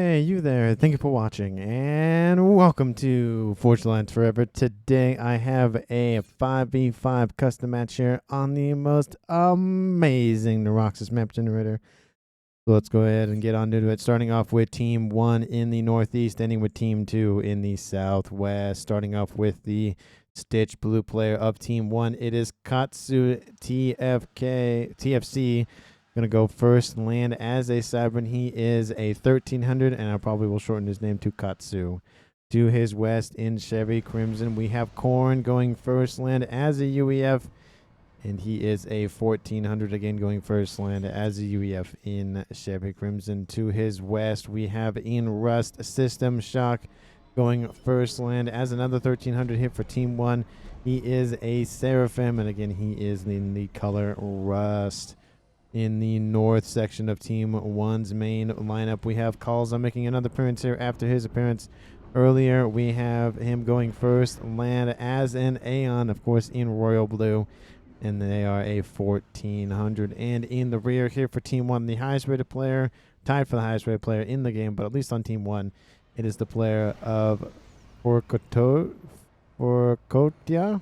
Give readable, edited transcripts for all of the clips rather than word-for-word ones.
Hey, you there. Thank you for watching, and welcome to Forge Lines Forever. Today, I have a 5v5 custom match here on the most amazing Neuroxis map generator. So let's go ahead and get on to it. Starting off with Team 1 in the Northeast, ending with Team 2 in the Southwest. Starting off with the Stitch blue player of Team 1. It is Katsu TFC. Going to go first, land as a Cybran. He is a 1300, and I probably will shorten his name to Katsu. To his west in Chevy Crimson, we have Korn going first, land as a UEF, and he is a 1400, again going first, land as a UEF in Chevy Crimson. To his west, we have in Rust System Shock going first, land as another 1300 hit for Team 1. He is a Seraphim, and again, he is in the color Rust. In the north section of Team 1's main lineup, we have Kalza making another appearance here after his appearance earlier. We have him going first, land as an Aeon, of course, in Royal Blue, and they are a 1400. And in the rear here for Team 1, the highest rated player, tied for the highest rated player in the game, but at least on Team 1, it is the player of Forkotia. Don't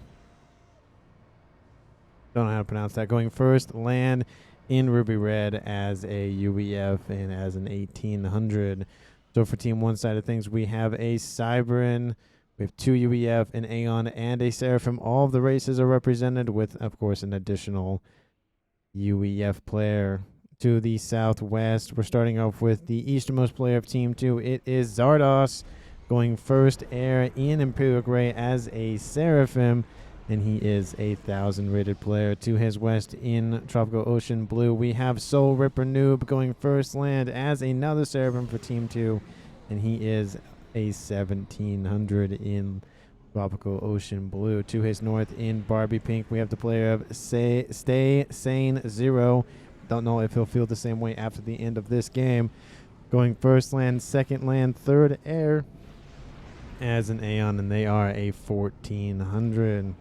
know how to pronounce that. Going first, land in Ruby Red as a UEF and as an 1800. So for Team 1 side of things, we have a Cybran, we have two UEF, an Aeon, and a Seraphim. All of the races are represented with, of course, an additional UEF player. To the southwest, we're starting off with the easternmost player of Team 2. It is Zardos going first air in Imperial Grey as a Seraphim, and he is a 1000 rated player. To his west in Tropical Ocean Blue, we have Soul Ripper Noob going first, land as another Seraphim for Team 2, and he is a 1700 in Tropical Ocean Blue. To his north in Barbie Pink, we have the player of Stay Sane Zero. Don't know if he'll feel the same way after the end of this game. Going first land, second land, third air as an Aeon, and they are a 1400.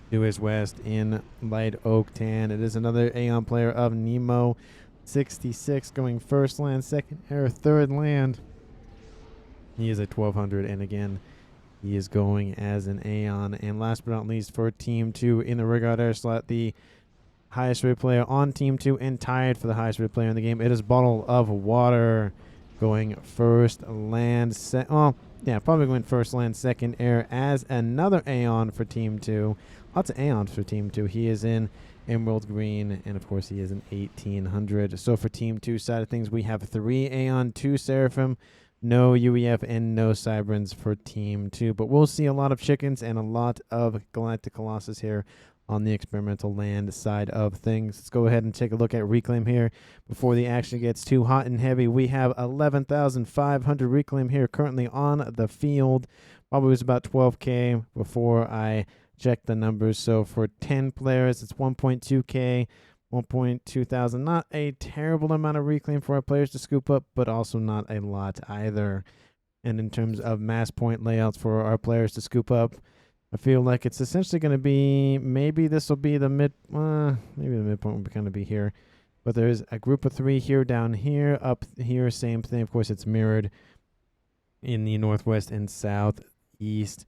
To his west in Light Oak Tan, it is another Aeon player of Nemo 66 going first land, second air, third land. He is a 1200, and again, he is going as an Aeon. And last but not least, for Team 2 in the Rigard Air slot, the highest rated player on Team 2 and tied for the highest rated player in the game, it is Bottle of Water going first land. Probably going first land, second air as another Aeon for Team 2. Lots of Aeons for Team 2. He is in Emerald Green, and of course he is an 1800. So for Team 2 side of things, we have 3 Aeon, 2 Seraphim, no UEF, and no Cybrans for Team 2. But we'll see a lot of chickens and a lot of Galactic Colossus here on the experimental land side of things. Let's go ahead and take a look at Reclaim here before the action gets too hot and heavy. We have 11,500 Reclaim here currently on the field. Probably was about 12K before I checked the numbers. So for 10 players, it's 1.2K, 1.2 thousand. Not a terrible amount of Reclaim for our players to scoop up, but also not a lot either. And in terms of mass point layouts for our players to scoop up, I feel like it's essentially going to be, maybe this will be the maybe the midpoint will kind of be here. But there's a group of 3 here, down here, up here, same thing. Of course, it's mirrored in the northwest and southeast.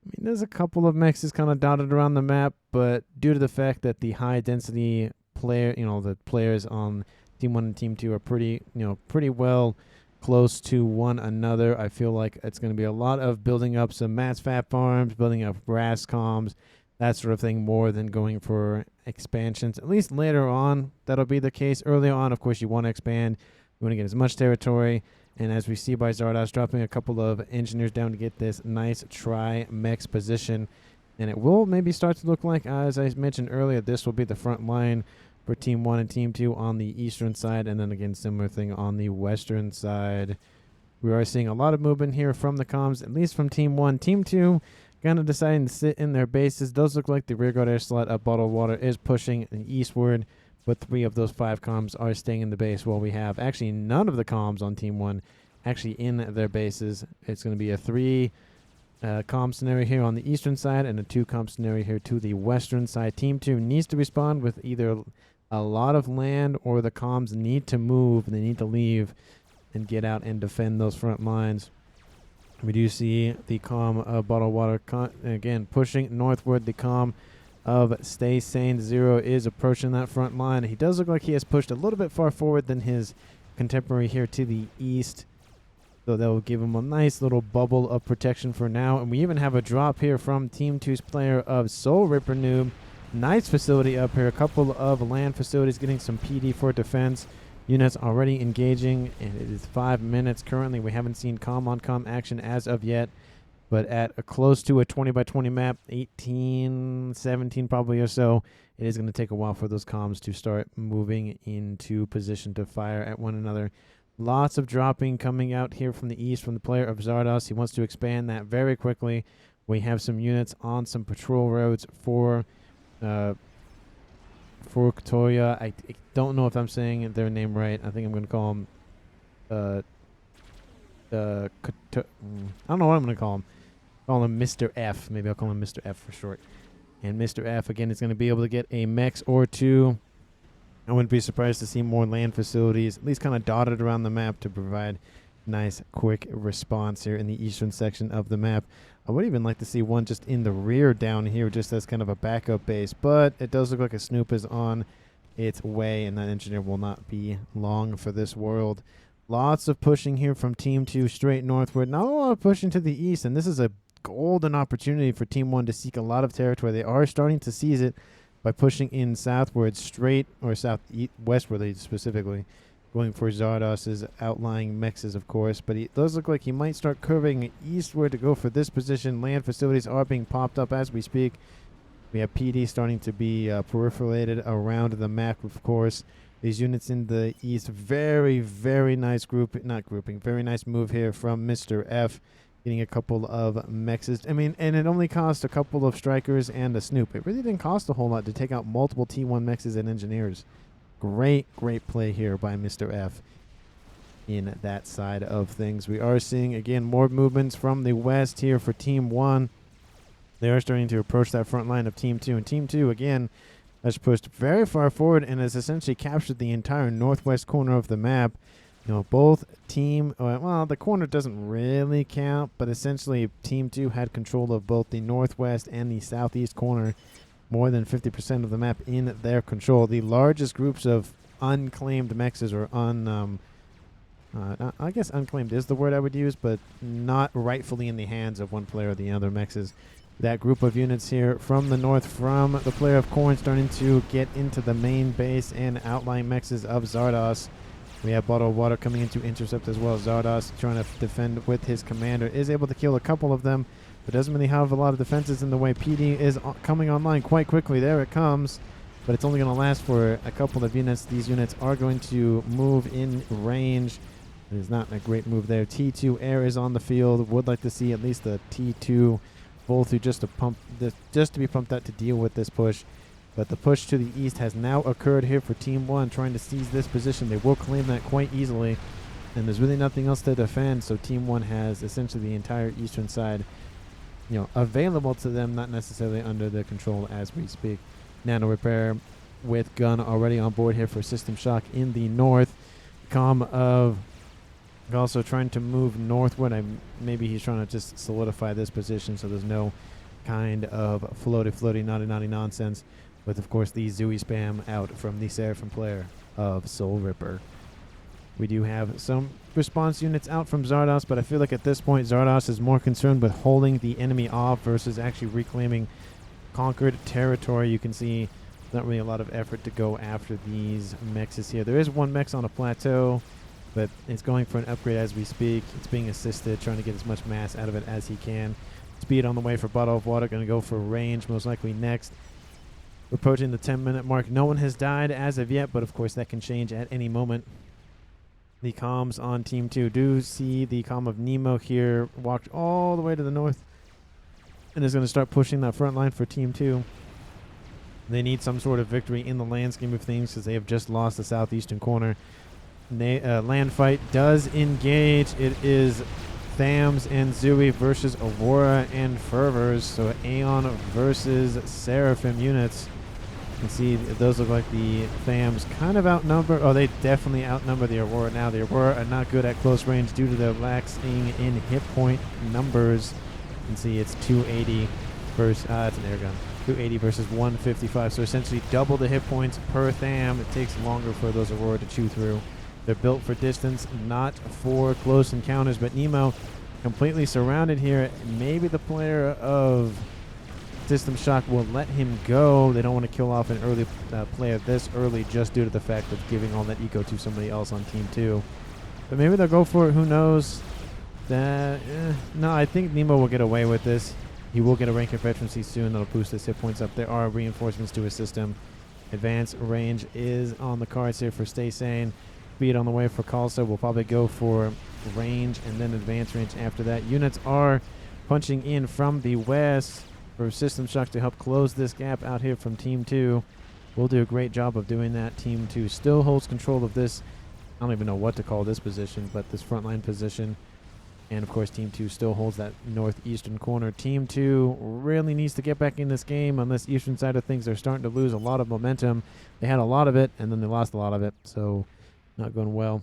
I mean, there's a couple of mechs kind of dotted around the map, but due to the fact that the high density player, the players on Team 1 and Team 2 are pretty well close to one another, I feel like it's going to be a lot of building up some mass FAF farms, building up brass comms, that sort of thing, more than going for expansions. At least later on, that'll be the case. Early on, of course, you want to expand. You want to get as much territory. And as we see by Zardos dropping a couple of engineers down to get this nice tri-mechs position. And it will maybe start to look like, as I mentioned earlier, this will be the front line for Team 1 and Team 2 on the eastern side. And then again, similar thing on the western side. We are seeing a lot of movement here from the comms, at least from Team 1. Team 2 kind of deciding to sit in their bases. Those look like the rearguard air slot of Bottled Water is pushing eastward. But 3 of those 5 comms are staying in the base, while we have actually none of the comms on Team 1 actually in their bases. It's going to be a 3 comm scenario here on the eastern side and a 2 comm scenario here to the western side. Team 2 needs to respond with either a lot of land or the comms need to move. They need to leave and get out and defend those front lines. We do see the comm of Bottled Water again pushing northward. The comm of Stay Sane Zero is approaching that front line. He does look like he has pushed a little bit far forward than his contemporary here to the east. So that will give him a nice little bubble of protection for now. And we even have a drop here from Team 2's player of Soul Ripper Noob. Nice facility up here. A couple of land facilities getting some PD for defense. Units already engaging, and it is 5 minutes currently. We haven't seen comm on comm action as of yet. But at a close to a 20 by 20 map, 18, 17 probably or so, it is going to take a while for those comms to start moving into position to fire at one another. Lots of dropping coming out here from the east from the player of Zardos. He wants to expand that very quickly. We have some units on some patrol roads for Kotoya. I don't know if I'm saying their name right. I think I'm going to call him I don't know what I'm going to call him. Call him Mr. F. Maybe I'll call him Mr. F for short. And Mr. F, again, is going to be able to get a mechs or two. I wouldn't be surprised to see more land facilities, at least kind of dotted around the map to provide nice, quick response here in the eastern section of the map. I would even like to see one just in the rear down here, just as kind of a backup base. But it does look like a snoop is on its way, and that engineer will not be long for this world. Lots of pushing here from Team 2 straight northward. Not a lot of pushing to the east, and this is a golden opportunity for Team 1 to seek a lot of territory. They are starting to seize it by pushing in southward straight, or southwestwardly specifically, going for Zardos's outlying mexes, of course. But it does look like he might start curving eastward to go for this position. Land facilities are being popped up as we speak. We have PD starting to be peripheralated around the map, of course. These units in the east, very, very nice very nice move here from Mr. F. Getting a couple of mexes. I mean, and it only cost a couple of strikers and a snoop. It really didn't cost a whole lot to take out multiple T1 mexes and engineers. Great, great play here by Mr. F in that side of things. We are seeing, again, more movements from the west here for Team 1. They are starting to approach that front line of Team 2. And Team 2, again, has pushed very far forward and has essentially captured the entire northwest corner of the map. You know, both team, well, the corner doesn't really count, but essentially Team 2 had control of both the northwest and the southeast corner, more than 50% of the map in their control. The largest groups of unclaimed mexes, or I guess unclaimed is the word I would use, but not rightfully in the hands of one player or the other mexes. That group of units here from the north, from the player of Corn, starting to get into the main base and outlying mexes of Zardos. We have Bottled Water coming in to intercept as well. Zardos trying to defend with his commander. Is able to kill a couple of them, but doesn't really have a lot of defenses in the way. PD is coming online quite quickly. There it comes, but it's only going to last for a couple of units. These units are going to move in range. It is not a great move there. T2 Air is on the field. Would like to see at least the T2 Bull through just to be pumped out to deal with this push. But the push to the east has now occurred here for Team 1, trying to seize this position. They will claim that quite easily, and there's really nothing else to defend, so Team 1 has essentially the entire eastern side, you know, available to them, not necessarily under their control as we speak. Nano Repair with gun already on board here for System Shock in the north. Comm of also trying to move northward. Maybe he's trying to just solidify this position so there's no kind of floaty, naughty nonsense. With, of course, the Zooey spam out from the Seraphim player of Soul Ripper. We do have some response units out from Zardos, but I feel like at this point Zardos is more concerned with holding the enemy off versus actually reclaiming conquered territory. You can see not really a lot of effort to go after these mexes here. There is one mex on a plateau, but it's going for an upgrade as we speak. It's being assisted, trying to get as much mass out of it as he can. Speed on the way for Bottle of Water, going to go for range most likely next. We're approaching the 10-minute mark. No one has died as of yet, but of course that can change at any moment. The comms on Team 2 do see the comm of Nemo here walked all the way to the north and is going to start pushing that front line for Team 2. They need some sort of victory in the land scheme of things because they have just lost the southeastern corner. Land fight does engage. It is Thams and Zooey versus Aurora and Fervors. So Aeon versus Seraphim units. can see those look like the FAMs kind of outnumber. Oh, they definitely outnumber the Aurora now. The Aurora are not good at close range due to their laxing in hit point numbers. You can see it's 280 versus, it's an air gun. 280 versus 155, so essentially double the hit points per THAM. It takes longer for those Aurora to chew through. They're built for distance, not for close encounters, but Nemo completely surrounded here. Maybe the player of System Shock will let him go. They don't want to kill off an early player this early just due to the fact of giving all that eco to somebody else on Team 2. But maybe they'll go for it. Who knows? No, I think Nemo will get away with this. He will get a rank of veterancy soon. That'll boost his hit points up. There are reinforcements to his system. Advanced range is on the cards here for Stay Sane. Speed on the way for Kalsa. We'll probably go for range and then advanced range after that. Units are punching in from the west for System Shock to help close this gap out here from Team 2. We'll do a great job of doing that. Team 2 still holds control of this. I don't even know what to call this position, but this frontline position. And, of course, Team 2 still holds that northeastern corner. Team 2 really needs to get back in this game. On this eastern side of things, they're starting to lose a lot of momentum. They had a lot of it, and then they lost a lot of it. So, not going well.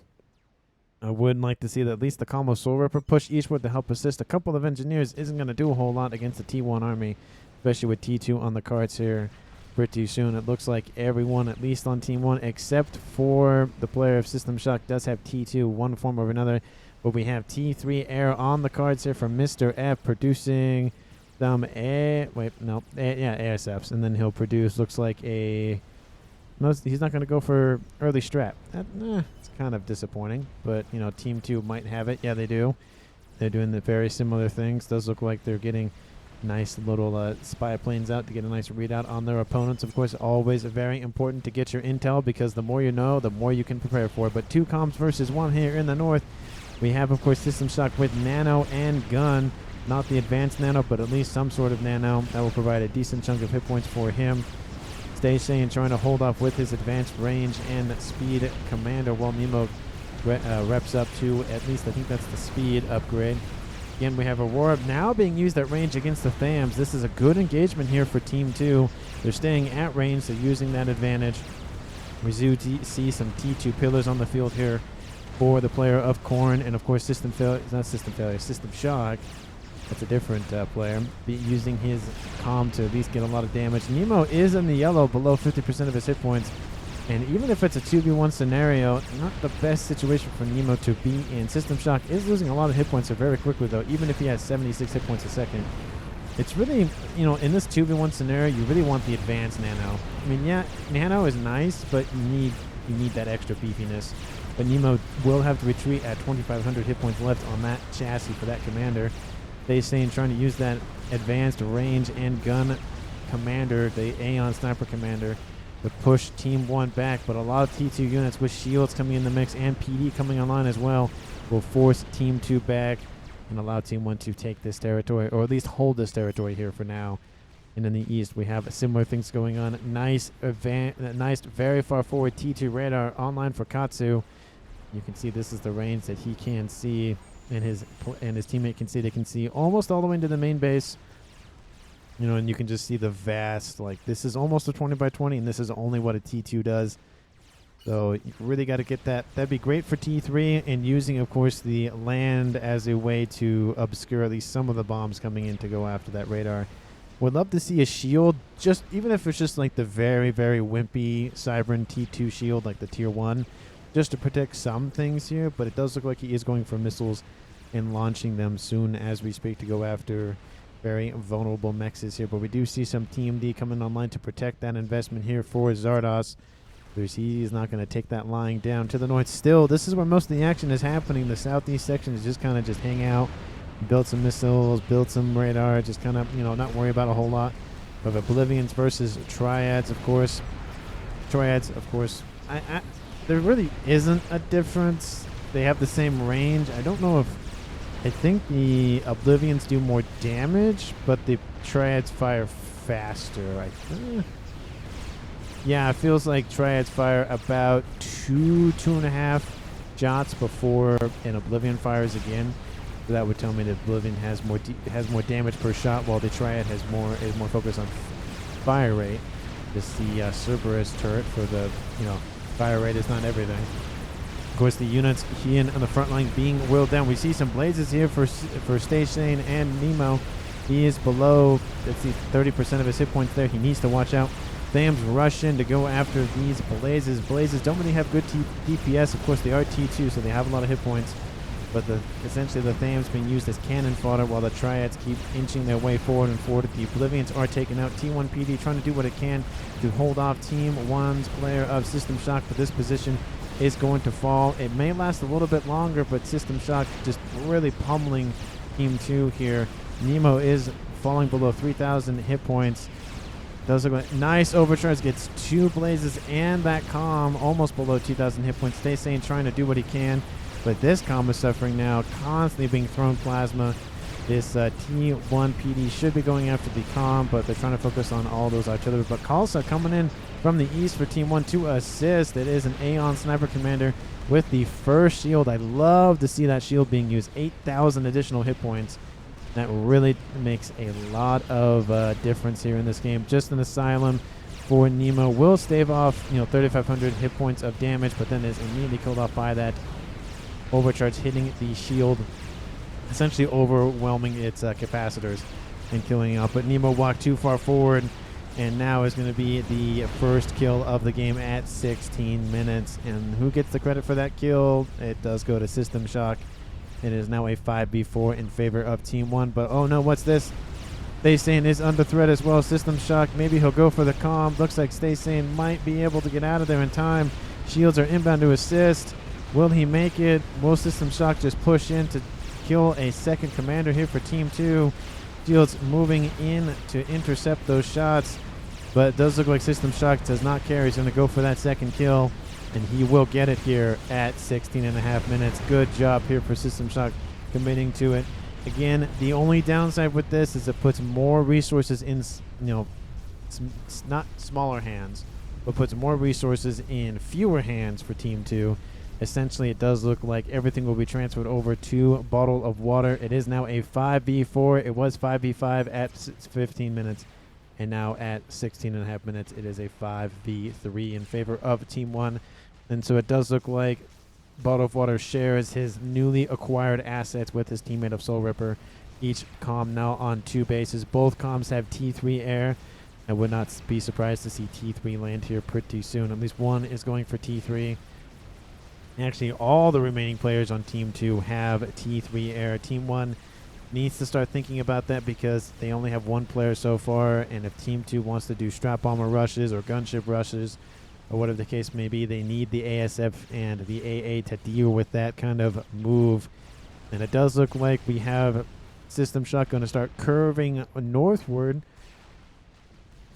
I would like to see that at least the Calmo Soul Ripper push eastward to help assist. A couple of engineers isn't going to do a whole lot against the T1 army, especially with T2 on the cards here pretty soon. It looks like everyone, at least on Team 1, except for the player of System Shock, does have T2 one form or another. But we have T3 Air on the cards here from Mr. F producing some ASFs. And then he'll produce, looks like a... No, he's not going to go for early strat. It's kind of disappointing. But, you know, Team 2 might have it. Yeah, they do. They're doing the very similar things. Does look like they're getting nice little spy planes out to get a nice readout on their opponents. Of course, always very important to get your intel because the more you know, the more you can prepare for. But 2 comms versus 1 here in the north. We have, of course, System Shock with Nano and Gun. Not the advanced Nano, but at least some sort of Nano. That will provide a decent chunk of hit points for him. Stay Sane trying to hold off with his advanced range and speed commander while Nemo reps up to at least, I think that's the speed upgrade. Again, we have Aurora now being used at range against the FAMs. This is a good engagement here for Team 2. They're staying at range, so using that advantage. We do see some T2 pillars on the field here for the player of Korn, and of course System Shock. That's a different player. Using his comm to at least get a lot of damage. Nemo is in the yellow, below 50% of his hit points. And even if it's a 2v1 scenario, not the best situation for Nemo to be in. System Shock is losing a lot of hit points very quickly, though, even if he has 76 hit points a second. It's really, you know, in this 2v1 scenario, you really want the advanced Nano. I mean, yeah, Nano is nice, but you need that extra beefiness. But Nemo will have to retreat at 2,500 hit points left on that chassis for that commander. They saying trying to use that advanced range and gun commander, the Aeon Sniper commander, to push Team 1 back. But a lot of T2 units with shields coming in the mix and PD coming online as well will force Team 2 back and allow Team 1 to take this territory, or at least hold this territory here for now. And in the east, we have similar things going on. Nice, very far forward T2 radar online for Katsu. You can see this is the range that he can see, and his teammate can see. They can see almost all the way into the main base. You know, and you can just see the vast, like, this is almost a 20 by 20, and this is only what a T2 does. So you really got to get that. That'd be great for T3, and using, of course, the land as a way to obscure at least some of the bombs coming in to go after that radar. Would love to see a shield, just even if it's just like the very, very wimpy Cybran T2 shield, like the tier 1, just to protect some things here. But it does look like he is going for missiles and launching them soon as we speak to go after very vulnerable mechs here. But we do see some TMD coming online to protect that investment here for Zardos. He's not going to take that lying down to the north. Still, this is where most of the action is happening. The southeast section is just kind of just hang out, build some missiles, build some radar, just kind of, you know, not worry about a whole lot. Of Oblivions versus Triads, of course. Triads, of course, there really isn't a difference. They have the same range. I don't know if... I think the Oblivions do more damage, but the Triads fire faster. Yeah, it feels like Triads fire about 2.5 shots before an Oblivion fires again. So that would tell me that Oblivion has more damage per shot, while the Triad is more focused on fire rate. Just the Cerberus turret for the, fire rate is not everything. Of course, the units here on the front line being whittled down. We see some blazes here for Stashane and Nemo. He is below, let's see, 30% of his hit points there. He needs to watch out. Thams rush in to go after these blazes. Blazes don't really have good DPS. Of course, they are T2, so they have a lot of hit points. But essentially the Thams being used as cannon fodder while the Triads keep inching their way forward and forward. The Oblivions are taken out. T1 PD trying to do what it can to hold off Team 1's player of System Shock, but this position is going to fall. It may last a little bit longer, but System Shock just really pummeling Team 2 here. Nemo is falling below 3,000 hit points. Does look like nice overcharge, gets 2 blazes and that calm almost below 2,000 hit points. Stay sane, trying to do what he can, but this calm is suffering now, constantly being thrown plasma. This T1 PD should be going after the calm, but they're trying to focus on all those artillery. But Khalsa coming in from the east for Team 1 to assist. It is an Aeon Sniper Commander with the first shield. I love to see that shield being used. 8,000 additional hit points. That really makes a lot of difference here in this game. Just an Asylum for Nemo will stave off 3,500 hit points of damage, but then is immediately killed off by that overcharge hitting the shield, essentially overwhelming its capacitors and killing it off. But Nemo walked too far forward, and now is going to be the first kill of the game at 16 minutes. And who gets the credit for that kill? It does go to System Shock. It is now a 5v4 in favor of Team 1. But oh no, what's this? Stay-Sane is under threat as well. System Shock, maybe he'll go for the calm. Looks like Stay-Sane might be able to get out of there in time. Shields are inbound to assist. Will he make it? Will System Shock just push in to kill a second commander here for Team 2? Shields moving in to intercept those shots. But it does look like System Shock does not care. He's going to go for that second kill. And he will get it here at 16.5 minutes. Good job here for System Shock committing to it. Again, the only downside with this is it puts more resources in, not smaller hands, but puts more resources in fewer hands for Team 2. Essentially, it does look like everything will be transferred over to Bottle of Water. It is now a 5v4. It was 5v5 at 15 minutes. And now at 16.5 minutes, it is a 5v3 in favor of Team 1. And so it does look like Bottle of Water shares his newly acquired assets with his teammate of Soul Ripper. Each comm now on 2 bases. Both comms have T3 air. I would not be surprised to see T3 land here pretty soon. At least one is going for T3. Actually, all the remaining players on Team 2 have T3 air. Team 1 needs to start thinking about that because they only have 1 player so far, and if Team 2 wants to do strap bomber rushes or gunship rushes or whatever the case may be, they need the ASF and the AA to deal with that kind of move. And it does look like we have System Shock going to start curving northward,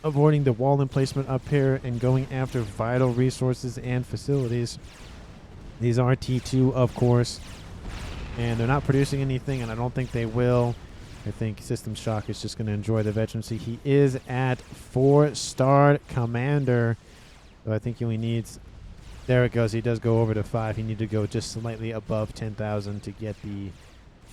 avoiding the wall emplacement up here and going after vital resources and facilities. These are T2, of course, and they're not producing anything, and I don't think they will. I think System Shock is just going to enjoy the veterancy. He is at 4-star commander, so I think he only needs... There it goes. He does go over to 5. He needs to go just slightly above 10,000 to get the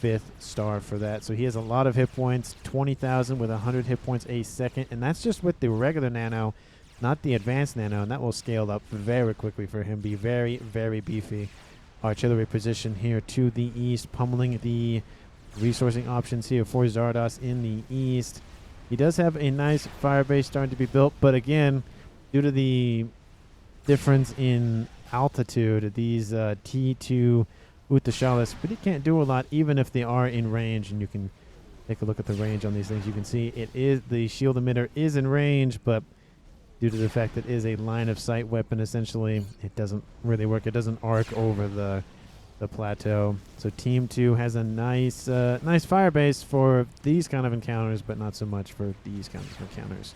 5th star for that. So he has a lot of hit points, 20,000 with 100 hit points a second, and that's just with the regular nano, not the advanced nano, and that will scale up very quickly for him. Be very, very beefy. Artillery position here to the east, pummeling the resourcing options here for Zardos in the east. He does have a nice fire base starting to be built, but again, due to the difference in altitude, these T2 Utashalas really can't do a lot, even if they are in range. And you can take a look at the range on these things. You can see it is the shield emitter is in range, but due to the fact that it is a line of sight weapon, essentially, it doesn't really work. It doesn't arc over the plateau. So Team 2 has a nice nice fire base for these kind of encounters, but not so much for these kinds of encounters.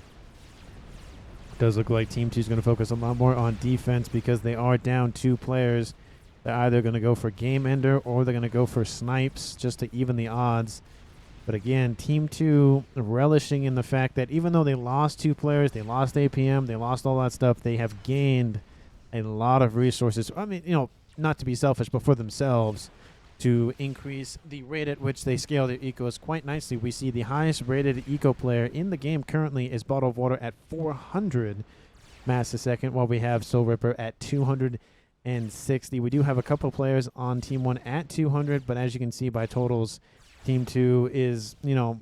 It does look like Team 2 is going to focus a lot more on defense because they are down 2 players. They're either going to go for game ender or they're going to go for snipes just to even the odds. But again, Team 2 relishing in the fact that even though they lost 2 players, they lost APM, they lost all that stuff, they have gained a lot of resources. I mean, not to be selfish, but for themselves, to increase the rate at which they scale their ecos quite nicely. We see the highest rated eco player in the game currently is Bottle of Water at 400 mass a second, while we have Soul Ripper at 260. We do have a couple players on Team 1 at 200, but as you can see by totals, Team 2 is, you know,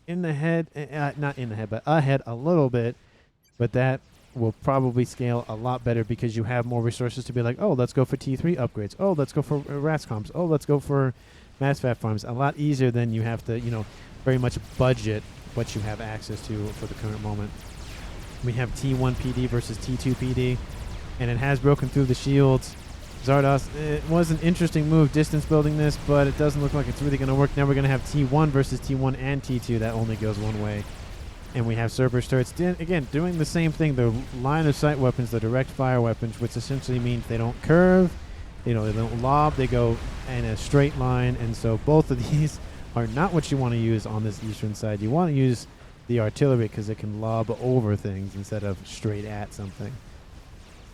in the head, not in the head, but ahead a little bit, but that will probably scale a lot better because you have more resources to be like, oh, let's go for T3 upgrades. Oh, let's go for RAS comps. Oh, let's go for mass FAF farms. A lot easier than you have to, you know, very much budget what you have access to for the current moment. We have T1 PD versus T2 PD, and it has broken through the shields. Zardos, it was an interesting move, distance building this, but it doesn't look like it's really going to work. Now we're going to have T1 versus T1 and T2. That only goes one way. And we have Cerberus turrets, again, doing the same thing. The line of sight weapons, the direct fire weapons, which essentially means they don't curve, you know, they don't lob, they go in a straight line. And so both of these are not what you want to use on this eastern side. You want to use the artillery because it can lob over things instead of straight at something.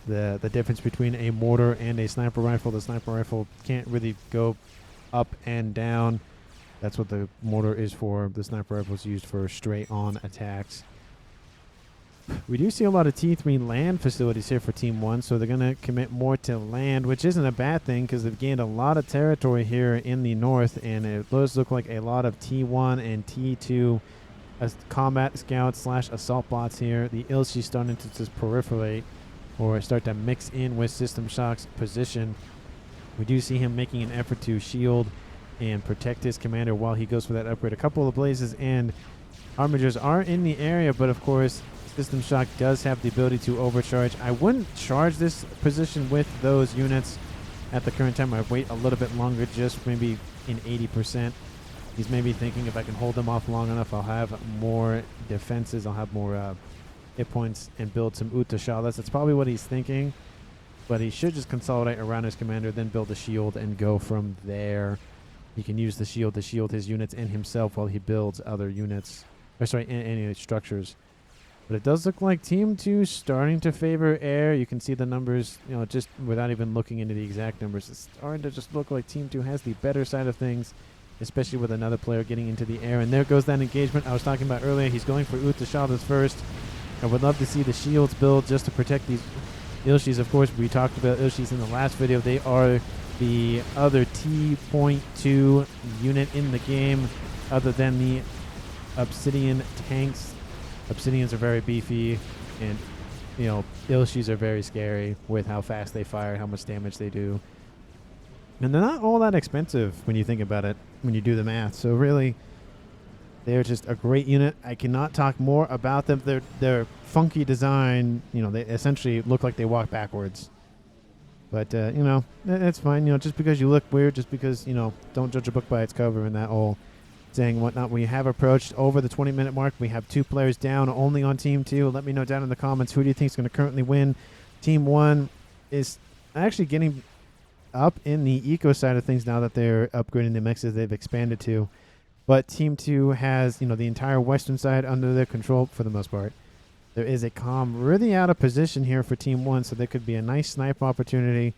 The difference between a mortar and a sniper rifle, the sniper rifle can't really go up and down. That's what the mortar is for. The sniper rifle is used for straight on attacks. We do see a lot of T3 land facilities here for Team 1, so they're going to commit more to land, which isn't a bad thing because they've gained a lot of territory here in the north, and it does look like a lot of T1 and T2 as combat scouts / assault bots here. The Ilchi's starting to just proliferate or start to mix in with System Shock's position. We do see him making an effort to shield and protect his commander while he goes for that upgrade. A couple of blazes and armigers are in the area, but of course System Shock does have the ability to overcharge. I wouldn't charge this position with those units at the current time. I'd wait a little bit longer, just maybe in 80%. He's maybe thinking if I can hold them off long enough, I'll have more defenses, I'll have more hit points and build some Utashalas. That's probably what he's thinking, but he should just consolidate around his commander, then build a shield and go from there. He can use the shield to shield his units and himself while he builds other units, or sorry, any structures. But it does look like Team 2 starting to favor air. You can see the numbers, you know, just without even looking into the exact numbers. It's starting to just look like Team 2 has the better side of things, especially with another player getting into the air. And there goes that engagement I was talking about earlier. He's going for Utashalas first. I would love to see the shields build just to protect these Ilshis. Of course, we talked about Ilshis in the last video. They are the other T.2 unit in the game other than the Obsidian tanks. Obsidians are very beefy, and, you know, Ilshis are very scary with how fast they fire, how much damage they do. And they're not all that expensive when you think about it, when you do the math. So really, they're just a great unit. I cannot talk more about them. Their funky design, you know, they essentially look like they walk backwards. But, you know, it's fine. You know, just because you look weird, just because, you know, don't judge a book by its cover and that whole saying and whatnot. We have approached over the 20-minute mark. We have 2 players down only on Team 2. Let me know down in the comments, who do you think is going to currently win? Team 1 is actually getting up in the eco side of things now that they're upgrading the mexes they've expanded to. But Team 2 has, you know, the entire western side under their control for the most part. There is a comm really out of position here for Team 1, so there could be a nice snipe opportunity.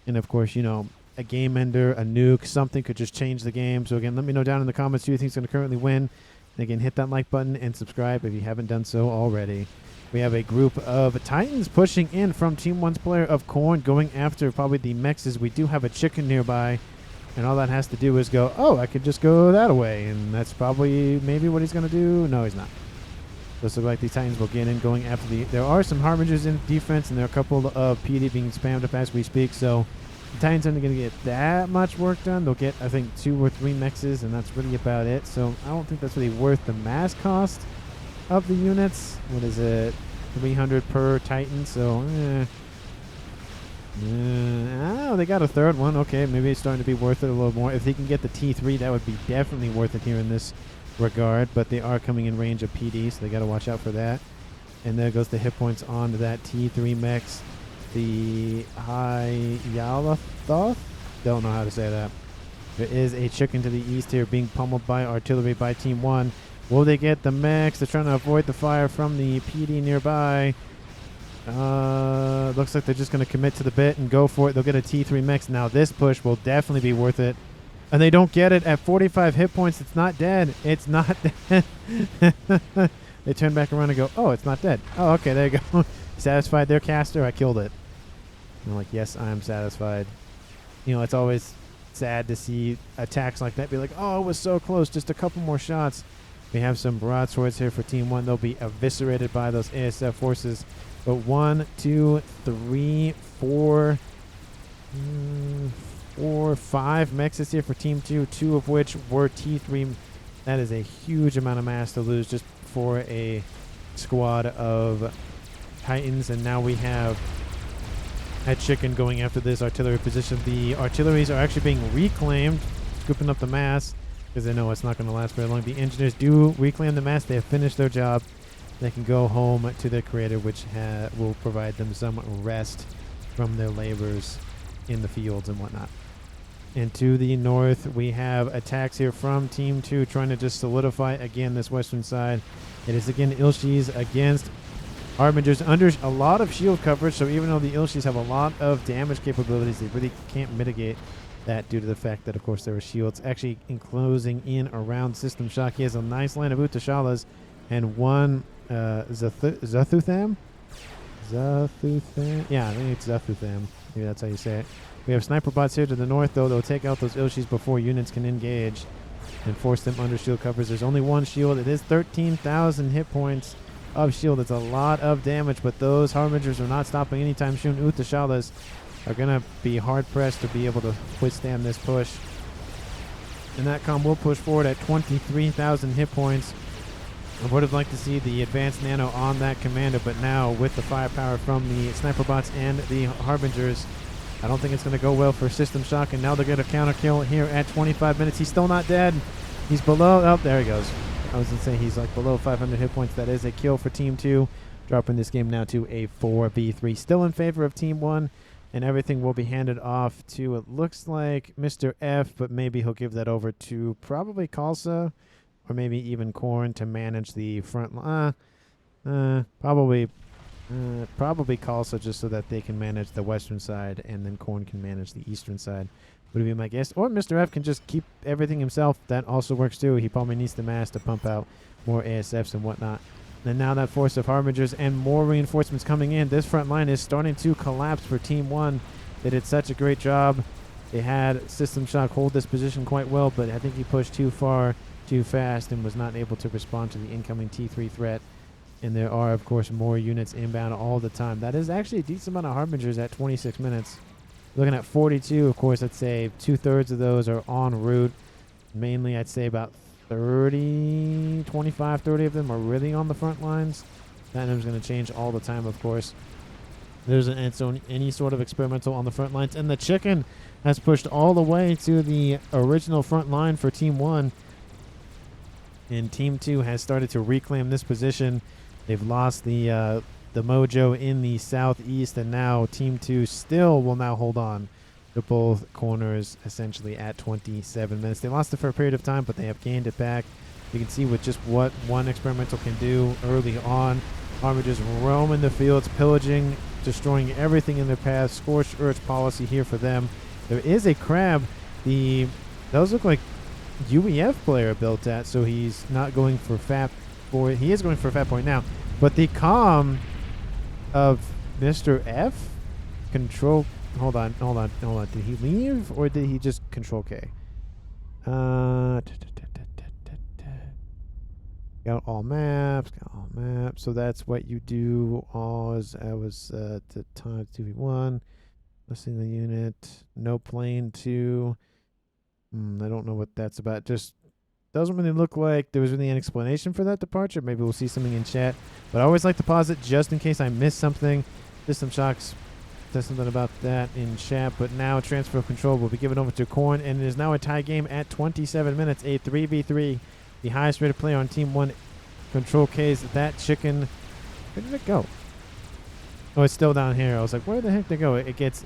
And, of course, you know, a game ender, a nuke, something could just change the game. So, again, let me know down in the comments who you think is going to currently win. And, again, hit that like button and subscribe if you haven't done so already. We have a group of Titans pushing in from Team 1's player of Corn, going after probably the mexes. We do have a chicken nearby. And all that has to do is go, oh, I could just go that way. And that's probably maybe what he's going to do. No, he's not. Looks like the Titans will get in going after the... There are some Harbingers in defense, and there are a couple of PD being spammed up as we speak. So the Titans aren't going to get that much work done. They'll get, I think, 2 or 3 mexes, and that's really about it. So I don't think that's really worth the mass cost of the units. What is it? 300 per Titan. So, oh, they got a third one. Okay, maybe it's starting to be worth it a little more. If they can get the T3, that would be definitely worth it here in this regard. But they are coming in range of PD, so they got to watch out for that. And there goes the hit points on to that T3 mechs. The Hyalothoth? Don't know how to say that. There is a chicken to the east here being pummeled by artillery by Team 1. Will they get the mechs? They're trying to avoid the fire from the PD nearby. Looks like they're just going to commit to the bit and go for it. They'll get a T3 mix. Now this push will definitely be worth it. And they don't get it at 45 hit points. It's not dead. It's not dead. They turn back around and go, oh, it's not dead. Oh, okay, there you go. Satisfied their caster? I killed it. And I'm like, yes, I am satisfied. You know, it's always sad to see attacks like that be like, oh, it was so close. Just a couple more shots. We have some broadswords here for Team 1. They'll be eviscerated by those ASF forces. But 1, 2, 3, 4, 5 mechs here for Team 2, 2 of which were T3. That is a huge amount of mass to lose just for a squad of Titans. And now we have a chicken going after this artillery position. The artilleries are actually being reclaimed, scooping up the mass because they know it's not going to last very long. The engineers do reclaim the mass. They have finished their job. They can go home to their creator, which will provide them some rest from their labors in the fields and whatnot. And to the north, we have attacks here from Team 2 trying to just solidify again this western side. It is again Ilshis against Harbingers under a lot of shield coverage, so even though the Ilshis have a lot of damage capabilities, they really can't mitigate that due to the fact that, of course, there are shields actually enclosing in around System Shock. He has a nice line of Utashalas and one Zathutham? Zathutham? Yeah, I think it's Zathutham. Maybe that's how you say it. We have sniper bots here to the north, though. They'll take out those Ilshis before units can engage and force them under shield covers. There's only one shield. It is 13,000 hit points of shield. It's a lot of damage, but those Harbingers are not stopping anytime soon. Utashalas are going to be hard-pressed to be able to withstand this push. And that com will push forward at 23,000 hit points. I would have liked to see the advanced nano on that commander, but now with the firepower from the sniper bots and the Harbingers, I don't think it's going to go well for System Shock. And now they're going to counter kill here at 25 minutes. He's still not dead. He's below. Oh, there he goes. I was going to say he's like below 500 hit points. That is a kill for Team 2, dropping this game now to a 4v3. Still in favor of Team 1, and everything will be handed off to, it looks like, Mr. F, but maybe he'll give that over to probably Kalsa or maybe even Korn to manage the front line. Probably Kalsa, just so that they can manage the western side, and then Korn can manage the eastern side. Would be my guess. Or Mr. F can just keep everything himself. That also works too. He probably needs the mass to pump out more ASFs and whatnot. And now that force of Harbingers and more reinforcements coming in. This front line is starting to collapse for Team 1. They did such a great job. They had System Shock hold this position quite well, but I think he pushed too far, too fast, and was not able to respond to the incoming T3 threat. And there are, of course, more units inbound all the time. That is actually a decent amount of Harbingers at 26 minutes. Looking at 42, of course, I'd say 2/3 of those are en route. Mainly, I'd say about 25, 30 of them are really on the front lines. That number's going to change all the time, of course. There's any sort of experimental on the front lines. And the chicken has pushed all the way to the original front line for Team 1. And Team 2 has started to reclaim this position. They've lost the mojo in the southeast, and now Team 2 still will now hold on to both corners essentially at 27 minutes. They lost it for a period of time, but they have gained it back. You can see with just what one experimental can do early on. Harbingers roaming the fields, pillaging, destroying everything in their path. Scorched Earth policy here for them. There is a crab. Those look like UEF player built at, so he's not going for FAF. He is going for FAF point now, but the comm of Mr. F control. Hold on. Did he leave or did he just control K? Got all maps. So that's what you do. All is I was the time 2v1. Listening to the unit. No plane 2. I don't know what that's about. Just doesn't really look like there was really an explanation for that departure. Maybe we'll see something in chat. But I always like to pause it just in case I miss something. System Shocks says something about that in chat. But now transfer of control will be given over to Korn. And it is now a tie game at 27 minutes. A 3v3. The highest rated player on Team 1 control K's. That chicken. Where did it go? Oh, it's still down here. I was like, where the heck did it go? It gets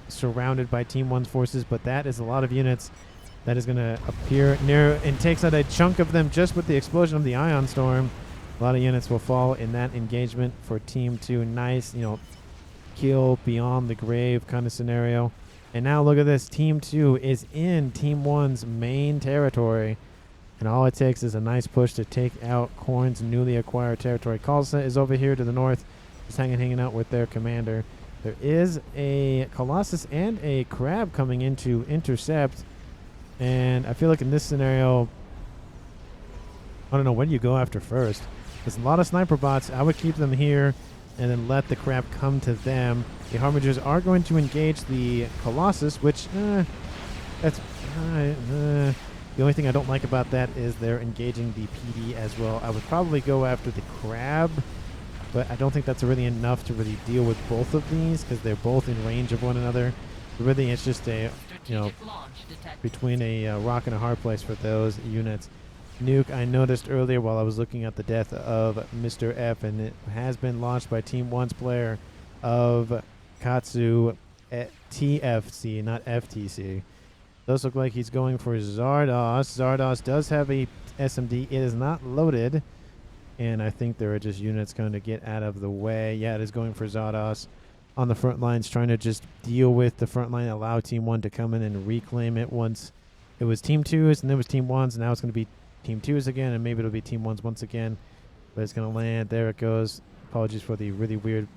surrounded by Team 1's forces. But that is a lot of units. That is going to appear near and takes out a chunk of them just with the explosion of the Ion Storm. A lot of units will fall in that engagement for Team 2. Nice, kill beyond the grave kind of scenario. And now look at this. Team 2 is in Team 1's main territory. And all it takes is a nice push to take out Khorne's newly acquired territory. Khalsa is over here to the north, just hanging out with their commander. There is a Colossus and a Crab coming in to intercept. And I feel like in this scenario, I don't know, when do you go after first? There's a lot of sniper bots. I would keep them here and then let the Crab come to them. The Harbingers are going to engage the Colossus, which, that's... the only thing I don't like about that is they're engaging the PD as well. I would probably go after the Crab, but I don't think that's really enough to really deal with both of these because they're both in range of one another. Really, it's just a, between a rock and a hard place for those units. Nuke, I noticed earlier while I was looking at the death of Mr. F, and it has been launched by Team 1's player of Katsu at TFC, not FTC. Does look like he's going for Zardos. Zardos does have a SMD. It is not loaded, and I think there are just units going to get out of the way. Yeah, it is going for Zardos on the front lines, trying to just deal with the front line, allow Team 1 to come in and reclaim it once. It was Team 2's, and then it was Team 1's, and now it's going to be Team 2's again, and maybe it'll be Team 1's once again. But it's going to land. There it goes. Apologies for the really weird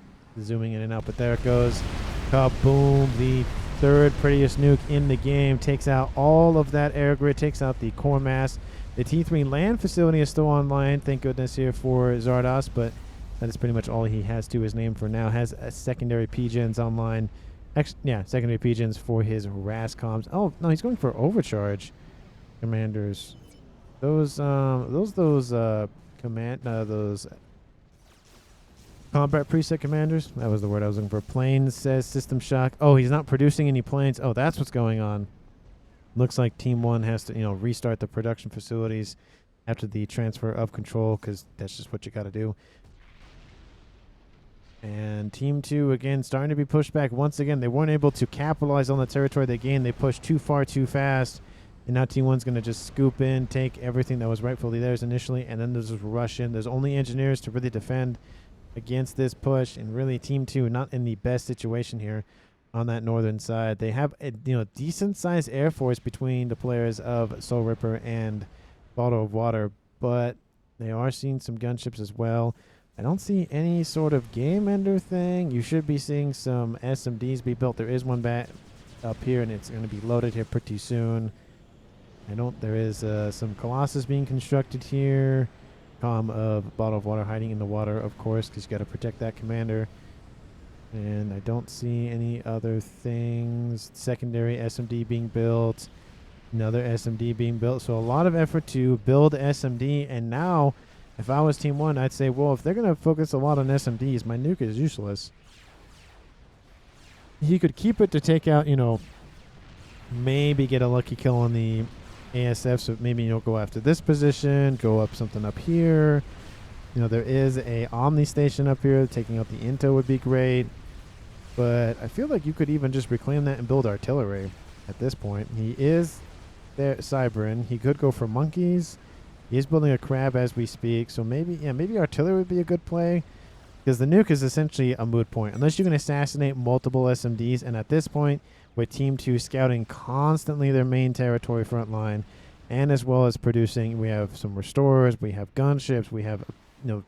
zooming in and out, but there it goes. Kaboom. The third prettiest nuke in the game takes out all of that air grid, takes out the core mass. The T3 land facility is still online, thank goodness, here for Zardos, but that is pretty much all he has to his name for now. Has a secondary PGens online. Secondary PGens for his RAS comms. Oh, no, he's going for overcharge commanders. Those combat preset commanders. That was the word I was looking for. Planes, says System Shock. Oh, he's not producing any planes. Oh, that's what's going on. Looks like Team 1 has to, restart the production facilities after the transfer of control, because that's just what you got to do. And Team 2, again, starting to be pushed back. Once again, they weren't able to capitalize on the territory they gained. They pushed too far too fast. And now Team 1's going to just scoop in, take everything that was rightfully theirs initially, and then there's just rush in. There's only engineers to really defend against this push, and really Team 2 not in the best situation here on that northern side. They have a decent sized air force between the players of Soul Ripper and Bottle of Water, but they are seeing some gunships as well. I don't see any sort of game ender thing. You should be seeing some SMDs be built. There is one back up here, and it's going to be loaded here pretty soon. There is some Colossus being constructed here. Of Bottle of Water hiding in the water, of course, because you got to protect that commander. And I don't see any other things. Secondary SMD being built. Another SMD being built. So a lot of effort to build SMD. And now, if I was Team 1, I'd say, well, if they're going to focus a lot on SMDs, my nuke is useless. He could keep it to take out, maybe get a lucky kill on the ASF, so maybe go after this position, go up something up here. There is a Omni station up here. Taking out the Into would be great, but I feel like you could even just reclaim that and build artillery at this point. He is there, Cybrin. He could go for monkeys. He is building a Crab as we speak, so maybe artillery would be a good play, because the nuke is essentially a moot point unless you can assassinate multiple SMDs. And at this point, with Team 2 scouting constantly their main territory front line, and as well as producing, we have some restorers, we have gunships, we have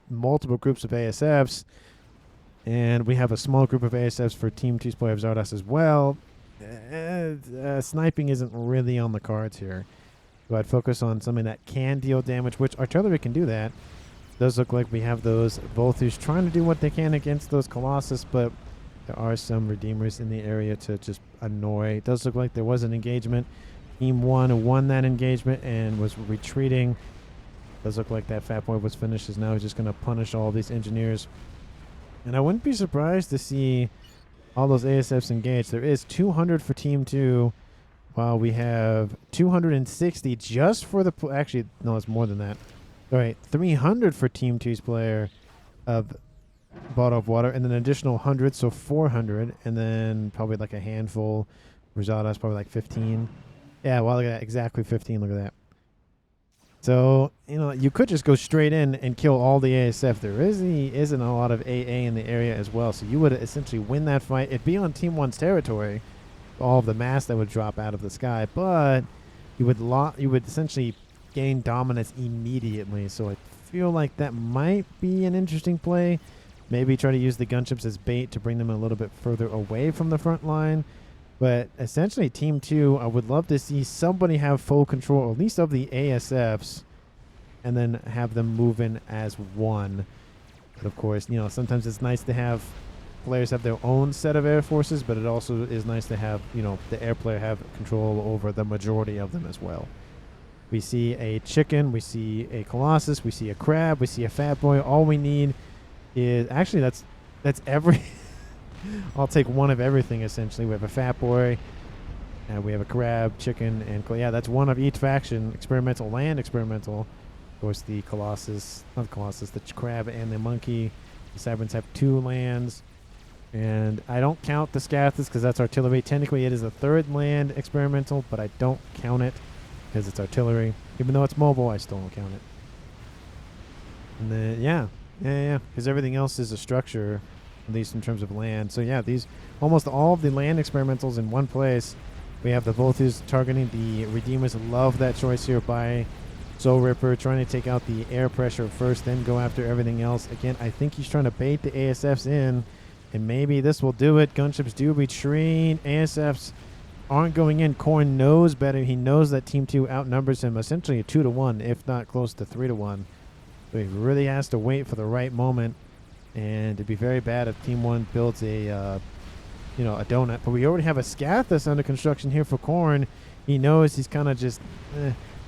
multiple groups of ASFs, and we have a small group of ASFs for Team 2's player of Zardos as well. Sniping isn't really on the cards here. So I'd focus on something that can deal damage, which artillery can do that. It does look like we have those Volthus trying to do what they can against those Colossus, but there are some Redeemers in the area to just annoy. It does look like there was an engagement. Team 1 won that engagement and was retreating. It does look like that Fat Boy was finished, as now he's just going to punish all these engineers. And I wouldn't be surprised to see all those ASFs engaged. There is 200 for Team 2, while we have 260 just for the... Actually, no, it's more than that. All right, 300 for Team 2's player of Bottle of Water, and then an additional 100, so 400, and then probably like a handful. Rosada's probably like 15. Yeah, well, look at that. Exactly 15. Look at that. So, you could just go straight in and kill all the ASF. There isn't a lot of AA in the area as well, so you would essentially win that fight. It'd be on Team 1's territory, all of the mass that would drop out of the sky, but you would essentially gain dominance immediately. So I feel like that might be an interesting play. Maybe try to use the gunships as bait to bring them a little bit further away from the front line. But essentially, Team 2, I would love to see somebody have full control, at least of the ASFs, and then have them move in as one. But of course, sometimes it's nice to have players have their own set of air forces, but it also is nice to have, the air player have control over the majority of them as well. We see a chicken, we see a colossus, we see a crab, we see a fat boy. All we need is, actually, that's every... I'll take one of everything, essentially. We have a fat boy, and we have a crab, chicken, and yeah, that's one of each faction. Experimental, land experimental. Of course, the colossus, not the colossus, the crab and the monkey. The Cyberns have 2 lands, and I don't count the Scathus because that's artillery. Technically, it is a 3rd land experimental, but I don't count it because it's artillery. Even though it's mobile, I still don't count it. And then, yeah, because everything else is a structure, at least in terms of land. So yeah, these almost all of the land experimentals in one place. We have the Volthus targeting the Redeemers. Love that choice here by Soul Ripper, trying to take out the air pressure first, then go after everything else. Again, I think he's trying to bait the ASFs in, and maybe this will do it. Gunships do retreat. ASFs aren't going in. Korn knows better. He knows that Team 2 outnumbers him essentially 2-1, if not close to 3-1. So he really has to wait for the right moment. And it'd be very bad if Team 1 builds a donut. But we already have a Scathus under construction here for Korn. He knows he's kind of just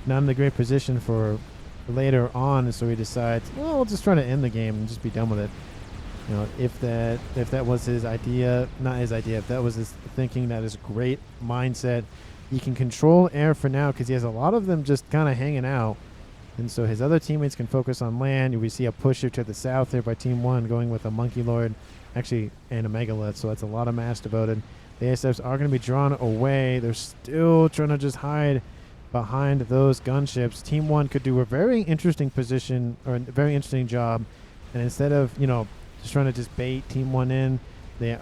not in the great position for later on, so he decides, well, we'll just try to end the game and just be done with it. If that was his idea, not his idea, if that was his thinking, that is a great mindset. He can control air for now because he has a lot of them just kind of hanging out. And so his other teammates can focus on land. We see a pusher to the south there by Team 1 going with a Monkey Lord, actually, and a Megalith. So that's a lot of mass devoted. The ASFs are going to be drawn away. They're still trying to just hide behind those gunships. Team 1 could do a very interesting position, or a very interesting job. And instead of, just trying to just bait Team 1 in,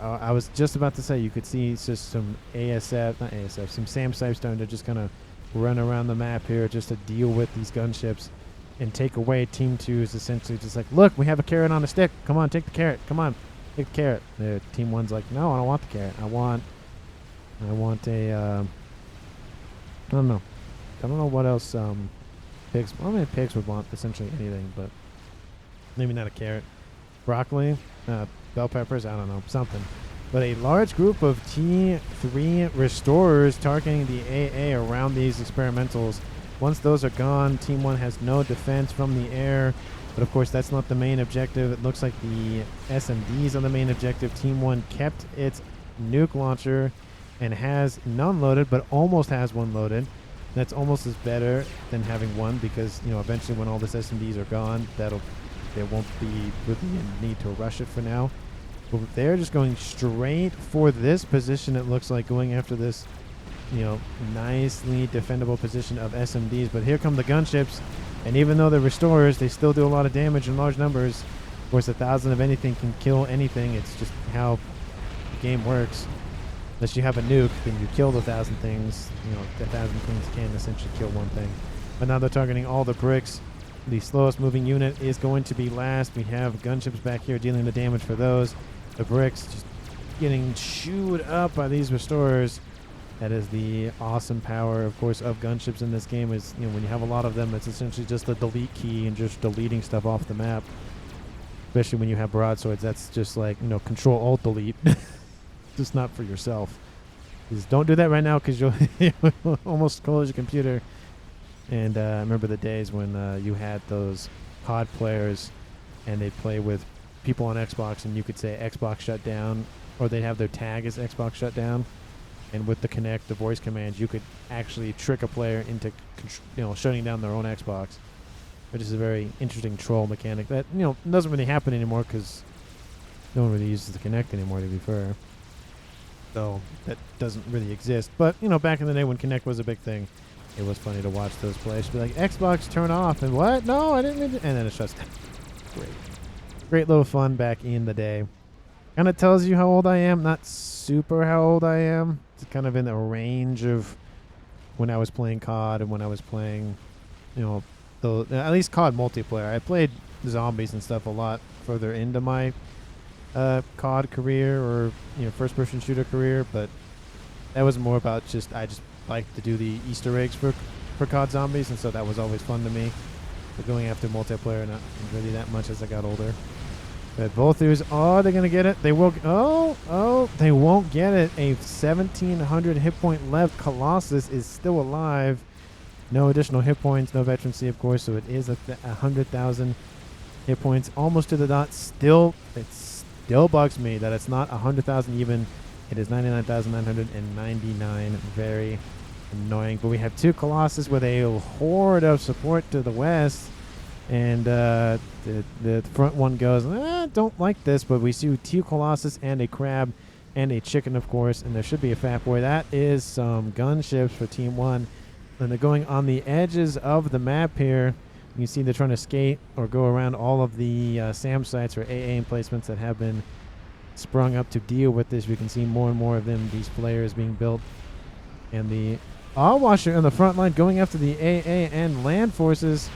I was just about to say you could see just some some SAM Sipes starting to just kind of run around the map here just to deal with these gunships and take away Team 2 is essentially just like, look, we have a carrot on a stick. Come on, take the carrot. Come on, take the carrot. Team 1's like, no, I don't want the carrot. I want a, I don't know what else pigs, well, I mean, pigs would want essentially anything, but maybe not a carrot. Broccoli, bell peppers, I don't know, something. But a large group of T3 restorers targeting the AA around these experimentals. Once those are gone, Team 1 has no defense from the air. But of course, that's not the main objective. It looks like the SMDs are the main objective. Team 1 kept its nuke launcher and has none loaded, but almost has one loaded. That's almost as better than having one because, eventually when all the SMDs are gone, there won't be really a need to rush it for now. But they're just going straight for this position, it looks like, going after this, nicely defendable position of SMDs. But here come the gunships, and even though they're restorers, they still do a lot of damage in large numbers. Of course, 1,000 of anything can kill anything. It's just how the game works. Unless you have a nuke, then you kill the 1,000 things. 1,000 things can essentially kill one thing. But now they're targeting all the bricks. The slowest moving unit is going to be last. We have gunships back here dealing the damage for those. The bricks just getting chewed up by these restorers. That is the awesome power, of course, of gunships in this game. Is when you have a lot of them, it's essentially just the delete key and just deleting stuff off the map. Especially when you have broadswords, that's just like Control Alt Delete, just not for yourself. Just don't do that right now because you'll almost close your computer. And I remember the days when you had those COD players, and they'd play with people on Xbox, and you could say Xbox shut down, or they'd have their tag as Xbox shut down, and with the Connect, the voice commands, you could actually trick a player into shutting down their own Xbox, which is a very interesting troll mechanic that doesn't really happen anymore because no one really uses the Connect anymore, to be fair. So that doesn't really exist. But back in the day when Connect was a big thing, it was funny to watch those plays. She'd be like, Xbox turn off, and what? No, I didn't mean to. And then it shuts down. Great little fun back in the day. Kind of tells you how old I am. Not super how old I am. It's kind of in the range of when I was playing COD and when I was playing, at least COD multiplayer. I played zombies and stuff a lot further into my COD career or first-person shooter career, but that was more about I just like to do the Easter eggs for COD zombies, and so that was always fun to me. But going after multiplayer, not really that much as I got older. But both these, they're gonna get it. They will. They won't get it. A 1,700 hit point left. Colossus is still alive. No additional hit points. No veterancy, of course. So it is 100,000 hit points, almost to the dot. It still bugs me that it's not 100,000 even. It is 99,999. Very annoying. But we have two Colossus with a horde of support to the west. And the front one goes, don't like this, but we see two Colossus and a Crab and a Chicken, of course, and there should be a Fat Boy. That is some gunships for Team 1. And they're going on the edges of the map here. You see they're trying to skate or go around all of the SAM sites or AA emplacements that have been sprung up to deal with this. We can see more and more of them, these flares being built. And the Washer on the front line going after the AA and land forces.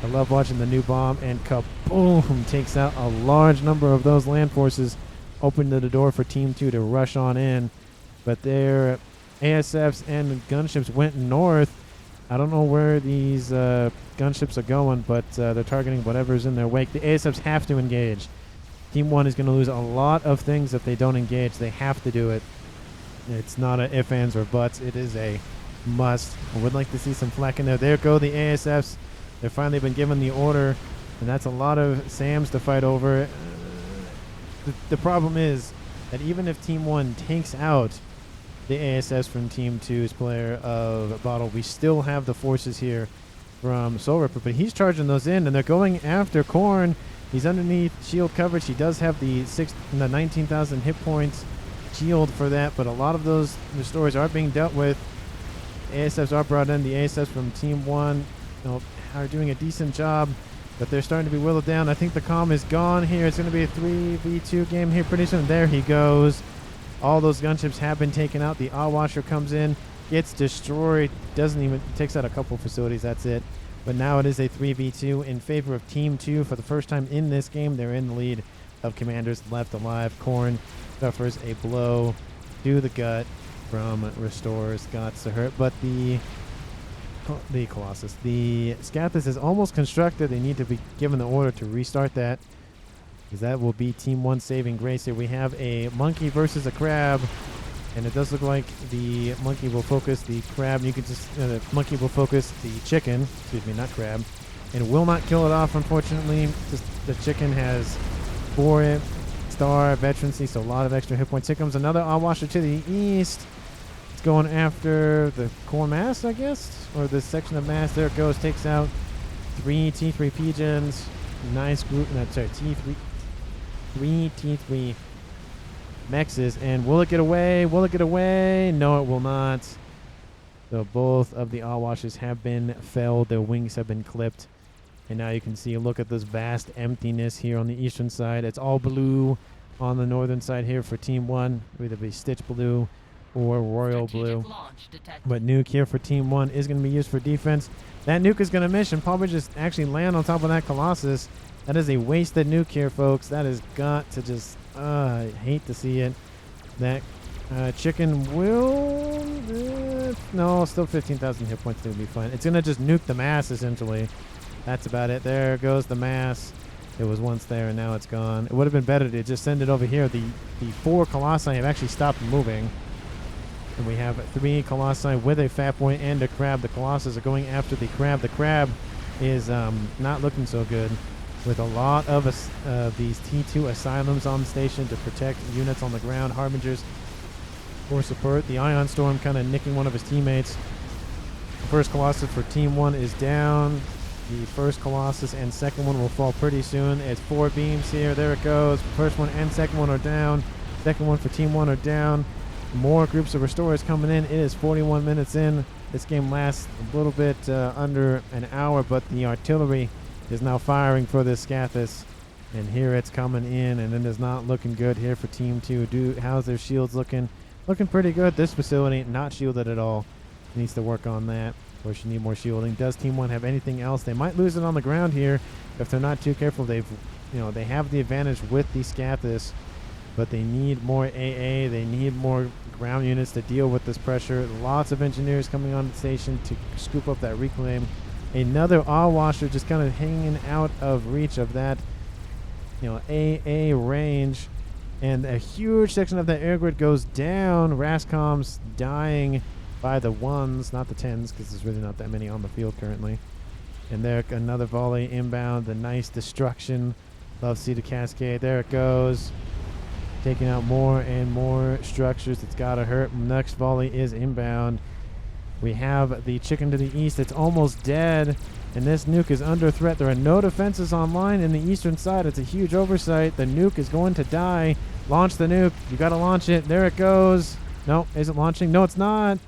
I love watching the new bomb, and kaboom, takes out a large number of those land forces, opening the door for Team 2 to rush on in. But their ASFs and gunships went north. I don't know where these gunships are going, but they're targeting whatever's in their wake. The ASFs have to engage. Team 1 is going to lose a lot of things if they don't engage. They have to do it. It's not a ifs, ands, or buts. It is a must. I would like to see some flak in there. There go the ASFs. They've finally been given the order, and that's a lot of SAMs to fight over. The problem is that even if Team 1 takes out the ASS from Team 2's player of Bottle, we still have the forces here from Soul Ripper, but he's charging those in, and they're going after Korn. He's underneath shield coverage. He does have the 19,000 hit points shield for that, but a lot of those restores are being dealt with. ASFs are brought in. The ASFs from Team 1 are doing a decent job, but they're starting to be whittled down. I think the calm is gone here. It's going to be a 3v2 game here pretty soon. There he goes. All those gunships have been taken out. The Washer comes in, gets destroyed, takes out a couple facilities, that's it. But now it is a 3v2 in favor of Team 2 for the first time in this game. They're in the lead of Commanders left alive. Korn suffers a blow to the gut from Restore's Gots to hurt, but the Colossus. The Scathus is almost constructed. They need to be given the order to restart that, because that will be Team 1 saving grace here. We have a monkey versus a crab, and it does look like the monkey will focus the crab. You can just the monkey will focus the chicken, excuse me, not crab, and will not kill it off, unfortunately. Just the chicken has 4-star veterancy, so a lot of extra hit points. Here comes another Washer to the east. It's going after the core mass, I guess, or this section of mass. There it goes. Takes out 3 T3 Pigeons. Nice group. No, sorry, three T3 Mechs. And will it get away? Will it get away? No, it will not. So both of the Washers have been felled. Their wings have been clipped. And now you can see, look at this vast emptiness here on the eastern side. It's all blue on the northern side here for Team 1. Either be Stitch Blue or Royal Blue. But Nuke here for Team 1 is going to be used for defense. That Nuke is going to miss and probably just actually land on top of that Colossus. That is a wasted Nuke here, folks. That has got to just, I hate to see it. That chicken will, no, still 15,000 hit points. It'll be fine. It's going to just nuke the mass, essentially. That's about it. There goes the mass. It was once there, and now it's gone. It would have been better to just send it over here. The 4 Colossi have actually stopped moving. And we have 3 Colossi with a Fat Boy and a Crab. The Colossus are going after the Crab. The Crab is not looking so good, with a lot of these T2 Asylums on the station to protect units on the ground. Harbingers for support. The Ion Storm kind of nicking one of his teammates. The first Colossus for Team 1 is down. The first Colossus and second one will fall pretty soon. It's 4 beams here. There it goes. First one and second one are down. Second one for Team 1 are down. More groups of restorers coming in. It is 41 minutes in. This game lasts a little bit under an hour, but the artillery is now firing for this Scathis. And here it's coming in, and it is not looking good here for Team 2. How's their shields looking? Looking pretty good. This facility not shielded at all. Needs to work on that. Or should need more shielding. Does Team 1 have anything else? They might lose it on the ground here if they're not too careful. They have the advantage with the Scathis, but they need more AA. They need more ground units to deal with this pressure. Lots of engineers coming on the station to scoop up that reclaim. Another Awe Washer just kind of hanging out of reach of that, AA range. And a huge section of that air grid goes down. Rascom's dying by the ones, not the tens, because there's really not that many on the field currently. And there, another volley inbound. The nice destruction. Love to see the cascade. There it goes. Taking out more and more structures. It's got to hurt. Next volley is inbound. We have the chicken to the east. It's almost dead. And this nuke is under threat. There are no defenses online in the eastern side. It's a huge oversight. The nuke is going to die. Launch the nuke. You got to launch it. There it goes. No, is it launching? No, it's not.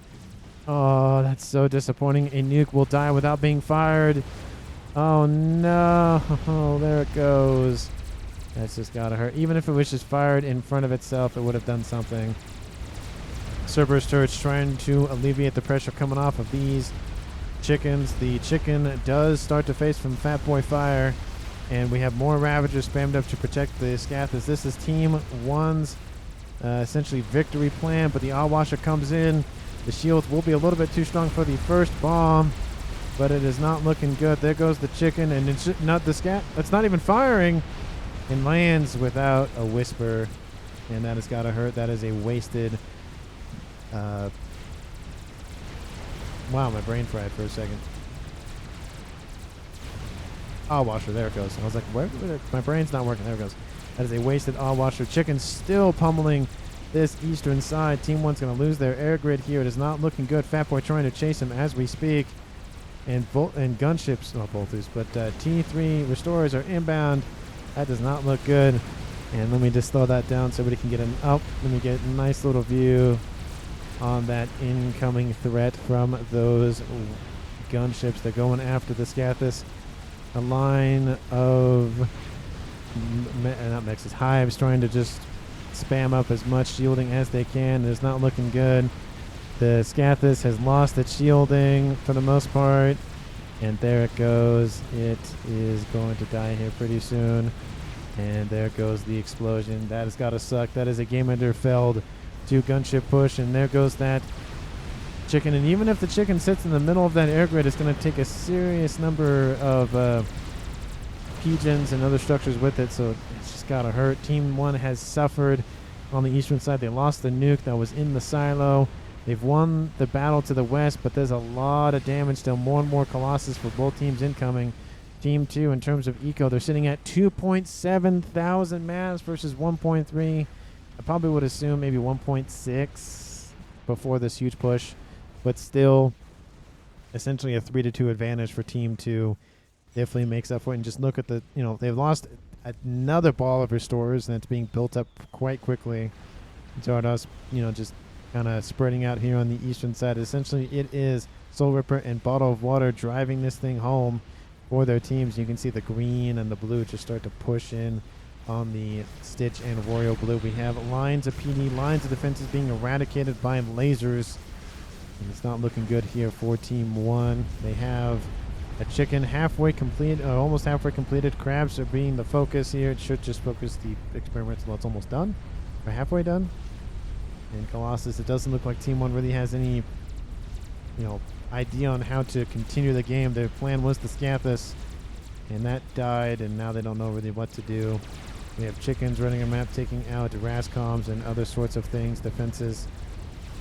Oh, that's so disappointing. A nuke will die without being fired. Oh, no. Oh, there it goes. That's just got to hurt. Even if it was just fired in front of itself, it would have done something. Cerberus turrets trying to alleviate the pressure coming off of these chickens. The chicken does start to face from Fat Boy fire, and we have more Ravagers spammed up to protect the Scathis. This is Team 1's essentially victory plan, but the Awe Washer comes in. The shields will be a little bit too strong for the first bomb, but it is not looking good. There goes the chicken, and it's not the scat. It's not even firing, and lands without a whisper, and that has got to hurt. That is a wasted. Wow, my brain fried for a second. Awe Washer, there it goes. I was like, where? My brain's not working. There it goes. That is a wasted Awe Washer. Chicken still pummeling this eastern side. Team 1's going to lose their air grid here. It is not looking good. Fat Boy trying to chase him as we speak. And gunships, not bolters, but T3 restorers are inbound. That does not look good. And let me just slow that down so everybody can get let me get a nice little view on that incoming threat from those gunships. They're going after the Scathis. A line of not Mechs, hives trying to just spam up as much shielding as they can. It's not looking good. The Scathis has lost its shielding for the most part, and there it goes. It is going to die here pretty soon, and there goes the explosion. That has got to suck. That is a game ender felled to gunship push, and there goes that chicken. And even if the chicken sits in the middle of that air grid, it's going to take a serious number of pigeons and other structures with it, so it's just got to hurt. Team 1 has suffered on the eastern side. They lost the nuke that was in the silo. They've won the battle to the west, but there's a lot of damage still. More and more Colossus for both teams incoming. Team 2, in terms of eco, they're sitting at 2.7 thousand mass versus 1.3. I probably would assume maybe 1.6 before this huge push, but still essentially a 3-2 advantage for Team 2. Definitely makes up for it. And just look at the, they've lost another ball of restorers, and it's being built up quite quickly. Zardos, just kind of spreading out here on the eastern side. Essentially, it is Soul Ripper and Bottle of Water driving this thing home for their teams. You can see the green and the blue just start to push in on the Stitch and Royal Blue. We have lines of PD, lines of defenses being eradicated by lasers. And it's not looking good here for Team 1. They have a chicken halfway complete, almost halfway completed. Crabs are being the focus here. It should just focus the experiments until it's almost done, or halfway done. And Colossus, it doesn't look like Team 1 really has any, idea on how to continue the game. Their plan was the Scathis, and that died, and now they don't know really what to do. We have chickens running a map, taking out Rascoms and other sorts of things, defenses.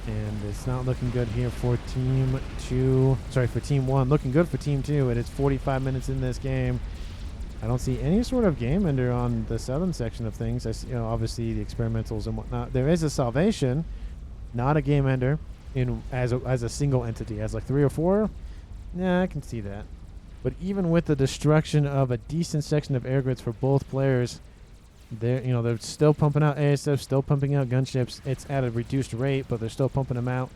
And it's not looking good here for Team 1. Looking good for Team 2. It is 45 minutes in this game. I don't see any sort of game ender on the southern section of things. I see, obviously the experimentals and whatnot. There is a salvation, not a game ender, as a single entity, as like 3 or 4. Nah, I can see that. But even with the destruction of a decent section of air grids for both players, they're still pumping out ASF, still pumping out gunships. It's at a reduced rate, but they're still pumping them out.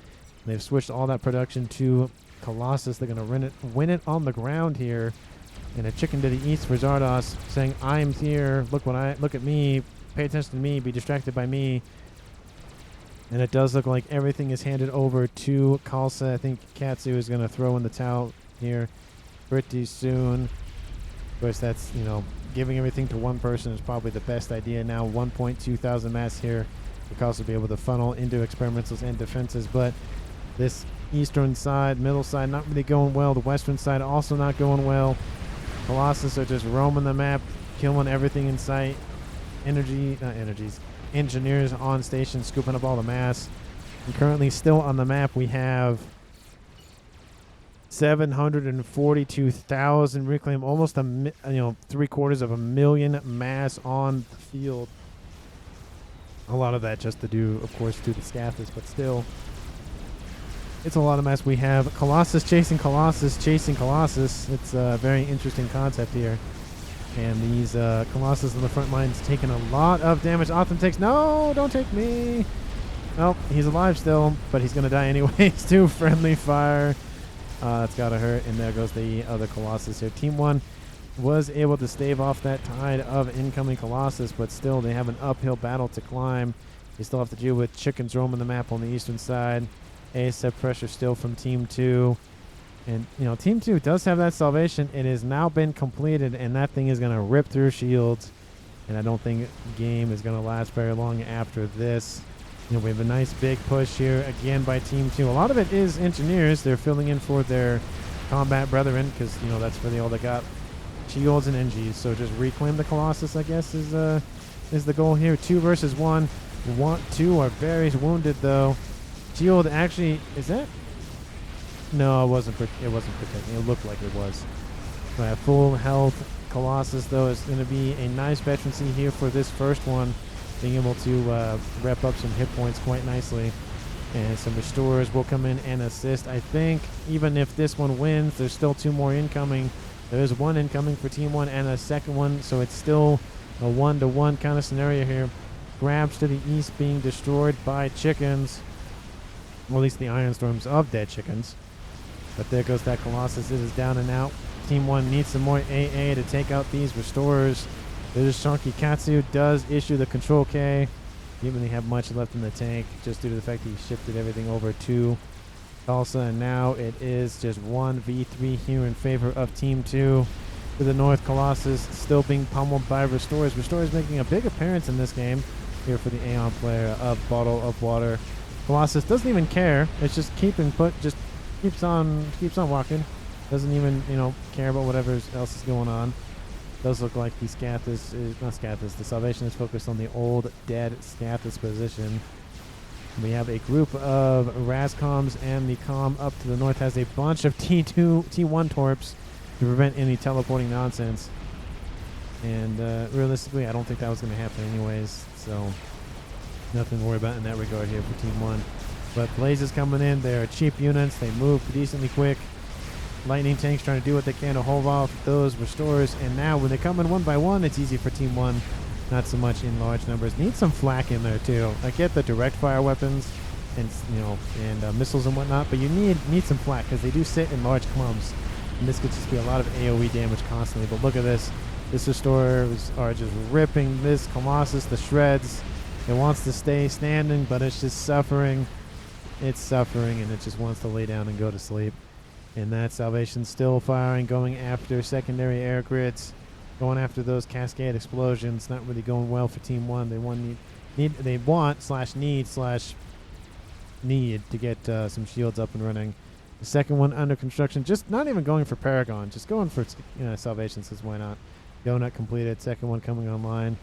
They've switched all that production to Colossus. They're going to win it on the ground here. And a chicken to the east for Zardos, saying, I'm here. Look at me. Pay attention to me. Be distracted by me. And it does look like everything is handed over to Khalsa. I think Katsu is going to throw in the towel here pretty soon. Of course, that's, giving everything to one person is probably the best idea now. 1.2 thousand mass here. We could also be able to funnel into experimentals and defenses. But this eastern side, middle side, not really going well. The western side also not going well. Colossus are just roaming the map, killing everything in sight. Engineers on station, scooping up all the mass. And currently still on the map, we have 742,000 reclaim, almost 750,000 mass on the field. A lot of that just to do, of course, to the Scathus, but still, it's a lot of mass. We have Colossus chasing Colossus, chasing Colossus. It's a very interesting concept here. And these Colossus on the front lines taking a lot of damage. Otham takes, no, don't take me. Oh, he's alive still, but he's going to die anyways too. Friendly fire. That's got to hurt. And there goes the other Colossus here. Team 1 was able to stave off that tide of incoming Colossus, but still they have an uphill battle to climb. They still have to deal with chickens roaming the map on the eastern side. ASF pressure still from Team 2. And, Team 2 does have that salvation. It has now been completed, and that thing is going to rip through shields. And I don't think the game is going to last very long after this. We have a nice big push here again by Team 2. A lot of it is engineers. They're filling in for their combat brethren because, that's really all they got. Shields and NGs. So just reclaim the Colossus, I guess, is the goal here. 2 versus 1. 2 are very wounded, though. Shield actually, is that? No, it wasn't protecting. It looked like it was. So at full health, Colossus, though, is going to be a nice veterancy here for this first one. Being able to rep up some hit points quite nicely. And some restorers will come in and assist. I think even if this one wins, there's still 2 more incoming. There is 1 incoming for Team 1 and a second one. So it's still a 1-to-1 kind of scenario here. Grabs to the east being destroyed by chickens. Or at least the iron storms of dead chickens. But there goes that Colossus. It is down and out. Team 1 needs some more AA to take out these restorers. There's Shonky Katsu does issue the control K. Didn't really have much left in the tank just due to the fact he shifted everything over to Tulsa. And now it is just 1v3 here in favor of Team 2. To the north, Colossus still being pummeled by restorers. Restorers making a big appearance in this game here for the Aeon player. A bottle of water. Colossus doesn't even care. It's just keeping put. Just keeps on walking. Doesn't even, care about whatever else is going on. Does look like the Scathus is not Scathus. The Salvation is focused on the old dead Scathus position. We have a group of Rascoms, and the Com up to the north has a bunch of T1 torps to prevent any teleporting nonsense. And realistically, I don't think that was going to happen anyways. So nothing to worry about in that regard here for Team 1. But Blaze is coming in. They're cheap units. They move decently quick. Lightning tanks trying to do what they can to hold off those restorers. And now when they come in 1 by 1, it's easy for Team 1. Not so much in large numbers. Need some flak in there too. I get the direct fire weapons and missiles and whatnot, but you need some flak because they do sit in large clumps. And this could just be a lot of AoE damage constantly. But look at this. This restorers are just ripping this Colossus to shreds. It wants to stay standing, but it's just suffering. It's suffering, and it just wants to lay down and go to sleep. And that Salvation still firing, going after secondary air grids, going after those cascade explosions. Not really going well for Team 1. They need to get some shields up and running. The second one under construction, just not even going for Paragon, just going for Salvation, says why not. Donut completed, second one coming online.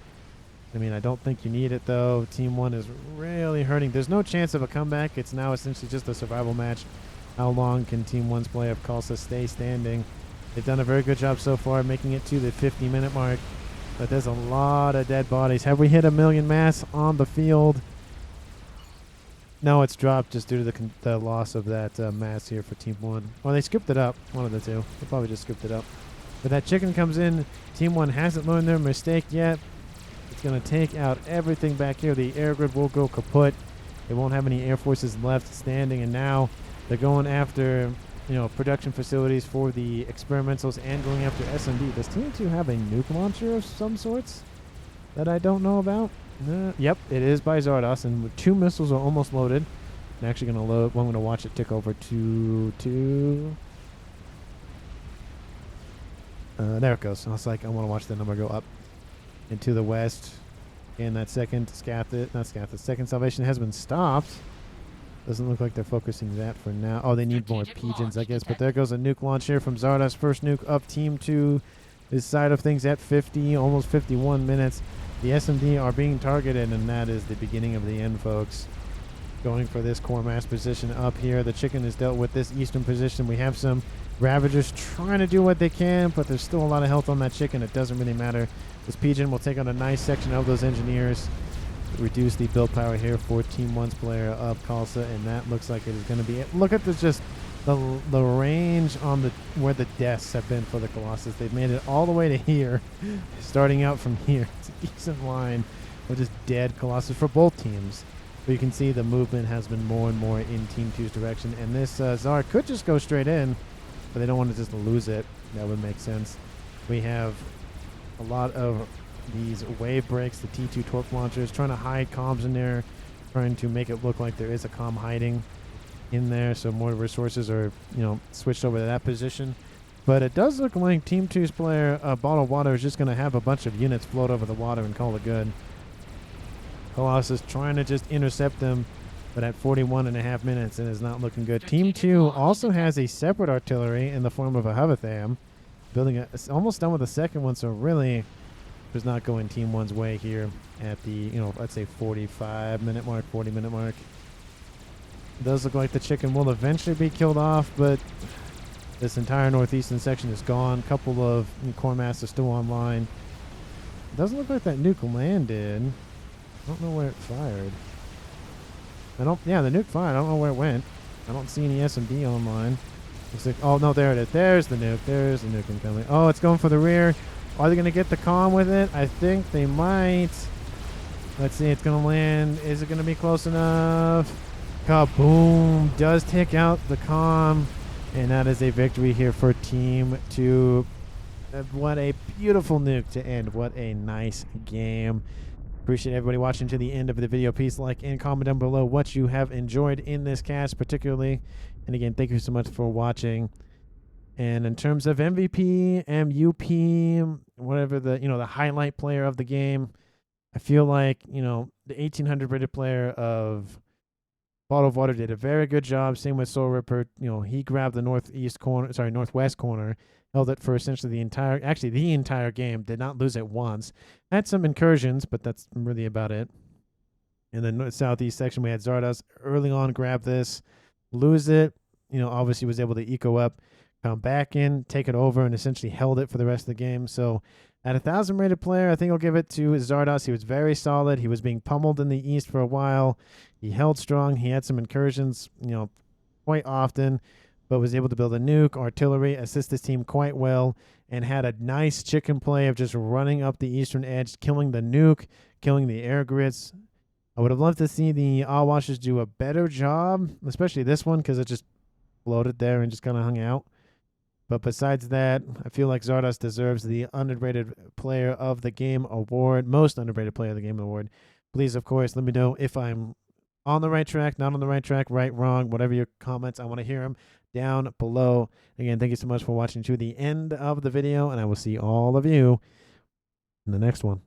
I mean, I don't think you need it though. Team 1 is really hurting. There's no chance of a comeback. It's now essentially just a survival match. How long can Team 1's play of Khalsa stay standing? They've done a very good job so far, making it to the 50-minute mark. But there's a lot of dead bodies. Have we hit 1 million mass on the field? No, it's dropped just due to the loss of that mass here for Team 1. Well, they scooped it up. One of the two. They probably just scooped it up. But that chicken comes in. Team 1 hasn't learned their mistake yet. It's going to take out everything back here. The air grid will go kaput. They won't have any air forces left standing, and now they're going after, production facilities for the experimentals and going after SMD. Does Team 2 have a nuke launcher of some sorts that I don't know about? Yep, it is by Zardos, and 2 missiles are almost loaded. I'm actually going to load. Well, I'm going to watch it tick over to 2. There it goes. I was like, I want to watch the number go up into the west. And that second second salvation has been stopped. Doesn't look like they're focusing that for now. Oh, they need more pigeons, I guess. But there goes a nuke launch here from Zardos. First nuke up Team 2. This side of things at 50, almost 51 minutes. The SMD are being targeted, and that is the beginning of the end, folks. Going for this core mass position up here. The chicken is dealt with this eastern position. We have some Ravagers trying to do what they can, but there's still a lot of health on that chicken. It doesn't really matter. This pigeon will take on a nice section of those engineers. Reduce the build power here for Team 1's player up Khalsa, and that looks like it is going to be it. Look at this, just the range on the where the deaths have been for the Colossus. They've made it all the way to here, starting out from here. It's a decent line of just dead Colossus for both teams. But you can see the movement has been more and more in Team 2's direction, and this Zar could just go straight in, but they don't want to just lose it. That would make sense. We have a lot of these wave breaks, the T2 torque launchers, trying to hide comms in there, trying to make it look like there is a comm hiding in there, so more resources are, switched over to that position. But it does look like Team 2's player, Bottle of Water, is just going to have a bunch of units float over the water and call it good. Colossus trying to just intercept them, but at 41.5 minutes, it is not looking good. Team 2 also has a separate artillery in the form of a eveything. Building almost done with the second one, so really does not going Team 1's way here at the, let's say 45-minute mark, 40-minute mark. It does look like the chicken will eventually be killed off, but this entire northeastern section is gone. A couple of core mass are still online. It doesn't look like that nuke landed. I don't know where it fired. Yeah, the nuke fired. I don't know where it went. I don't see any SMD online. Looks like, oh no, there it is. There's the nuke. There's the nuke incoming. Oh, it's going for the rear. Are they going to get the comm with it? I think they might. Let's see. It's going to land. Is it going to be close enough? Kaboom. Does take out the comm. And that is a victory here for Team 2. What a beautiful nuke to end. What a nice game. Appreciate everybody watching to the end of the video. Please like and comment down below what you have enjoyed in this cast particularly. And again, thank you so much for watching. And in terms of MVP, MUP, whatever the highlight player of the game, I feel like, the 1800 rated player of Bottle of Water did a very good job. Same with Soul Ripper. He grabbed the northwest corner, held it for essentially the entire game. Did not lose it once. Had some incursions, but that's really about it. In the southeast section, we had Zardos early on grab this, lose it. Obviously was able to eco up, come back in, take it over, and essentially held it for the rest of the game. So at 1,000 rated player, I think I'll give it to Zardos. He was very solid. He was being pummeled in the east for a while. He held strong. He had some incursions, quite often, but was able to build a nuke, artillery, assist his team quite well, and had a nice chicken play of just running up the eastern edge, killing the nuke, killing the air grits. I would have loved to see the Awashers do a better job, especially this one, because it just floated there and just kind of hung out. But besides that, I feel like Zardos deserves the underrated player of the game award, most underrated player of the game award. Please, of course, let me know if I'm on the right track, not on the right track, right, wrong, whatever your comments. I want to hear them down below. Again, thank you so much for watching to the end of the video, and I will see all of you in the next one.